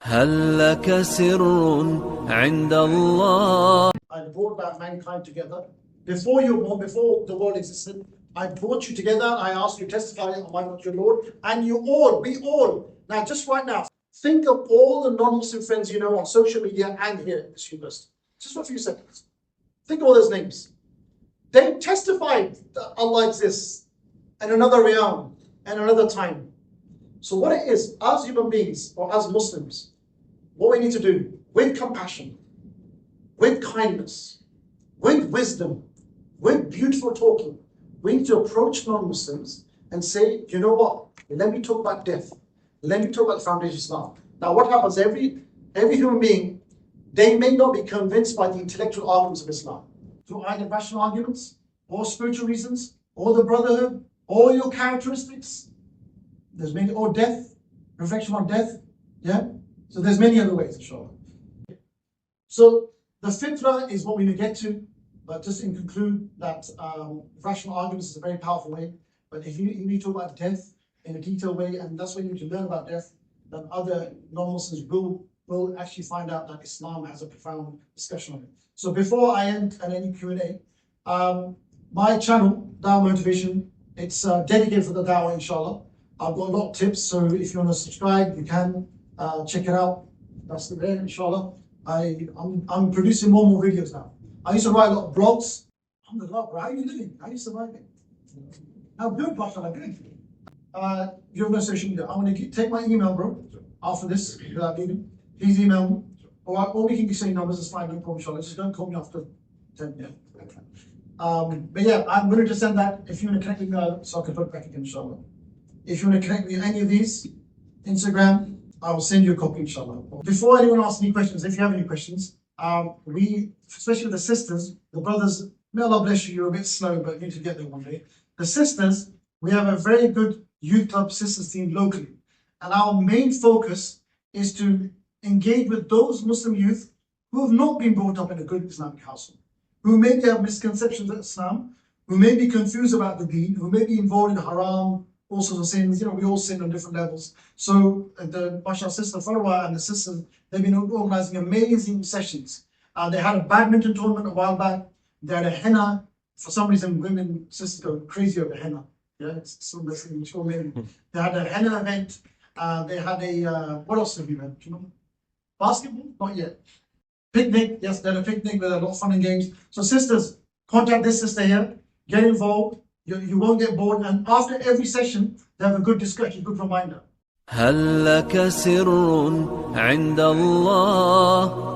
هل لك سر عند الله؟ I brought back mankind together. Before you were born, before the world existed, I brought you together. I asked you to testify, am I not your Lord? And you all, we all, now just right now, think of all the non-Muslim friends you know on social media and here at this university. Just for a few seconds. Think of all those names. They testified that Allah exists in another realm and another time. So what it is, as human beings or as Muslims, what we need to do with compassion, with kindness, with wisdom, with beautiful talking, we need to approach non-Muslims and say, you know what, let me talk about death. Let me talk about the foundation of Islam. Now what happens, every human being, they may not be convinced by the intellectual arguments of Islam. Through either rational arguments, or spiritual reasons, or the brotherhood, or your characteristics. There's many, or death, reflection on death, yeah? So there's many other ways, inshallah. So the fitra is what we need to get to, but just in conclude that rational arguments is a very powerful way, but if you need to talk about death in a detailed way, and that's when you need to learn about death, then other non-Muslims will actually find out that Islam has a profound discussion on it. So before I end any Q&A, my channel, Dawah Motivation, it's dedicated for the Dawah, inshallah. I've got a lot of tips, so if you want to subscribe, you can check it out. That's the way, inshallah. I'm producing more and more videos now. I used to write a lot of blogs. Alhamdulillah, bro, how are you living? How are you surviving? How good, mashallah, good. You have no social media. I'm going to take my email, bro, after this, without leaving. Please email me. Or we can be saying numbers, it's fine, no problem, inshallah. Just don't call me after 10, yeah. But yeah, I'm going to just send that. If you want to connect with me, so I can put it back again, inshallah. If you want to connect with any of these, Instagram, I will send you a copy, inshallah. Before anyone asks any questions, if you have any questions, we, especially with the sisters, the brothers, may Allah bless you, you're a bit slow, but you need to get there one day. The sisters, we have a very good youth club sisters team locally. And our main focus is to engage with those Muslim youth who have not been brought up in a good Islamic household, who maybe have misconceptions of Islam, who may be confused about the deen, who may be involved in haram, all sorts of sins. You know, we all sin on different levels. So the Mashallah sister Farwa and the sisters, they've been organizing amazing sessions. They had a badminton tournament a while back. They had a henna. For some reason, women, sisters go crazy over henna. Yeah, it's so messy. They had a henna event. They had a, what else have you had? Do you know? Basketball? Not yet. Picnic, yes, they had a picnic with a lot of fun and games. So sisters, contact this sister here, get involved. You won't get bored, and after every session, they have a good discussion, good reminder. هل لك سر عند الله؟